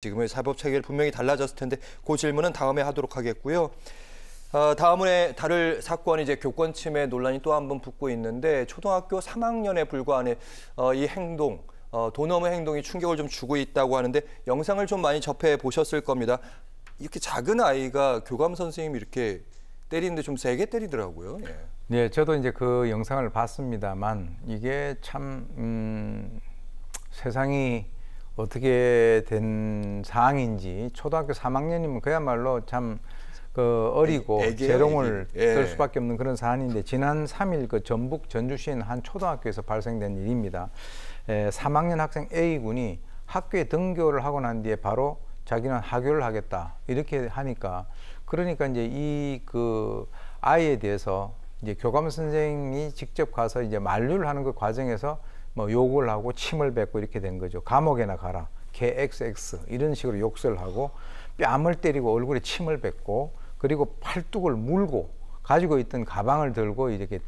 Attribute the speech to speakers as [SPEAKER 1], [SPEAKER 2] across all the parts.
[SPEAKER 1] 지금의 사법 체계를 분명히 달라졌을 텐데 그 질문은 다음에 하도록 하겠고요. 다음에 다룰 사건이 이제 교권 침해 논란이 또 한 번 붙고 있는데 초등학교 3학년에 불과한 이 행동, 도 넘은 행동이 충격을 좀 주고 있다고 하는데 영상을 좀 많이 접해 보셨을 겁니다. 이렇게 작은 아이가 교감 선생님이 이렇게 때리는데 좀 세게 때리더라고요. 예.
[SPEAKER 2] 네, 저도 이제 그 영상을 봤습니다만 이게 참 세상이 어떻게 된 상황인지 초등학교 3학년이면 그야말로 참 어리고 재롱을 쓸 수밖에 없는 그런 사안인데 지난 3일 그 전북 전주시인 한 초등학교에서 발생된 일입니다. 3학년 학생 A군이 학교에 등교를 하고 난 뒤에 바로 자기는 하교를 하겠다 이렇게 하니까 그러니까 이제 이 아이에 대해서 이제 교감 선생님이 직접 가서 이제 만류를 하는 그 과정에서 뭐 욕을 하고 침을 뱉고 이렇게 된 거죠. 감옥에나 가라, 개 XX 이런 식으로 욕설을 하고 뺨을 때리고 얼굴에 침을 뱉고 그리고 팔뚝을 물고 가지고 있던 가방을 들고 이렇게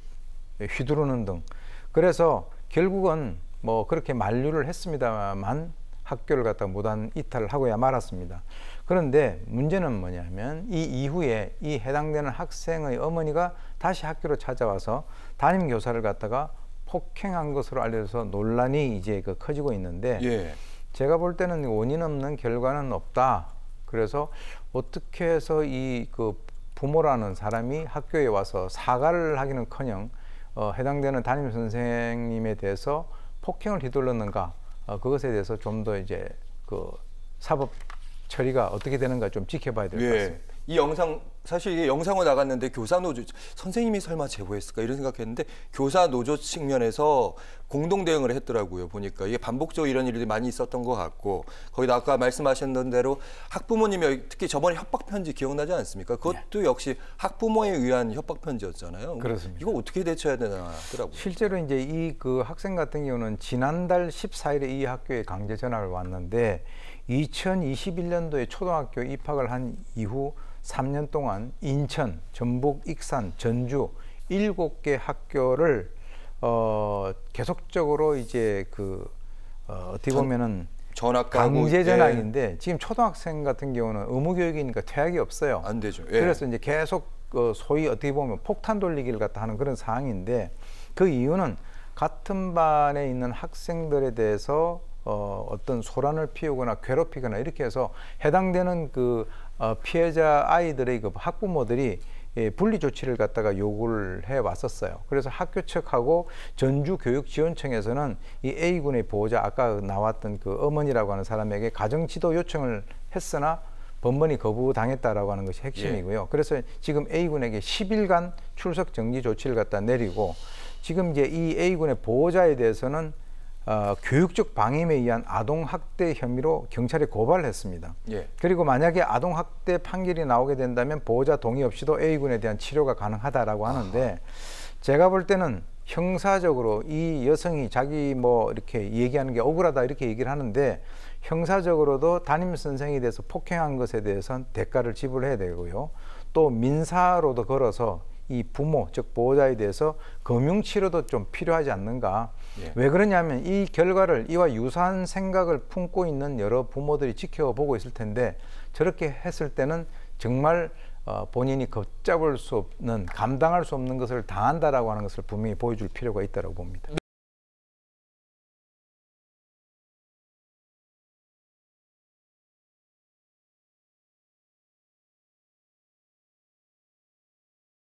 [SPEAKER 2] 휘두르는 등 그래서 결국은 뭐 그렇게 만류를 했습니다만 학교를 갖다 무단 이탈을 하고야 말았습니다. 그런데 문제는 뭐냐면 이 이후에 이 해당되는 학생의 어머니가 다시 학교로 찾아와서 담임 교사를 갖다가 폭행한 것으로 알려져서 논란이 이제 커지고 있는데 제가 볼 때는 원인 없는 결과는 없다. 그래서 어떻게 해서 이 부모라는 사람이 학교에 와서 사과를 하기는커녕 해당되는 담임 선생님에 대해서 폭행을 휘둘렀는가 그것에 대해서 좀 더 이제 사법 처리가 어떻게 되는가 좀 지켜봐야 될 것 같습니다.
[SPEAKER 1] 이 영상 사실 이게 영상으로 나갔는데 교사 노조 선생님이 설마 제보했을까 이런 생각했는데 교사 노조 측면에서 공동 대응을 했더라고요. 보니까 이게 반복적으로 이런 일들이 많이 있었던 것 같고 거기다 아까 말씀하셨던 대로 학부모님이 특히 저번에 협박 편지 기억나지 않습니까? 그것도 역시 학부모에 의한 협박 편지였잖아요.
[SPEAKER 2] 그렇습니다.
[SPEAKER 1] 이거 어떻게 대처해야 되나 하더라고요.
[SPEAKER 2] 실제로 이제 이 학생 같은 경우는 지난달 14일에 이 학교에 강제 전학을 왔는데 2021년도에 초등학교 입학을 한 이후 3년 동안 인천, 전북, 익산, 전주 7개 학교를 계속적으로 이제 어떻게 보면은 강제 전학인데 지금 초등학생 같은 경우는 의무 교육이니까 퇴학이 없어요.
[SPEAKER 1] 안 되죠.
[SPEAKER 2] 그래서 이제 계속 소위 어떻게 보면 폭탄 돌리기를 갖다 하는 그런 상황인데 그 이유는 같은 반에 있는 학생들에 대해서 어떤 소란을 피우거나 괴롭히거나 이렇게 해서 해당되는 피해자 아이들의 학부모들이 분리 조치를 갖다가 요구를 해 왔었어요. 그래서 학교 측하고 전주교육지원청에서는 이 A군의 보호자 아까 나왔던 어머니라고 하는 사람에게 가정지도 요청을 했으나 번번이 거부당했다라고 하는 것이 핵심이고요. 그래서 지금 A군에게 10일간 출석 정지 조치를 갖다 내리고 지금 이제 이 A군의 보호자에 대해서는 교육적 방임에 의한 아동학대 혐의로 경찰에 고발을 했습니다. 그리고 만약에 아동학대 판결이 나오게 된다면 보호자 동의 없이도 A군에 대한 치료가 가능하다라고 하는데 제가 볼 때는 형사적으로 이 여성이 자기 이렇게 얘기하는 게 억울하다 이렇게 얘기를 하는데 형사적으로도 담임 선생에 대해서 폭행한 것에 대해서는 대가를 지불해야 되고요. 또 민사로도 걸어서 이 부모, 즉 보호자에 대해서 금융치료도 좀 필요하지 않는가. 왜 그러냐면 이 결과를 이와 유사한 생각을 품고 있는 여러 부모들이 지켜보고 있을 텐데 저렇게 했을 때는 정말 본인이 걷잡을 수 없는, 감당할 수 없는 것을 당한다라고 하는 것을 분명히 보여줄 필요가 있다고 봅니다.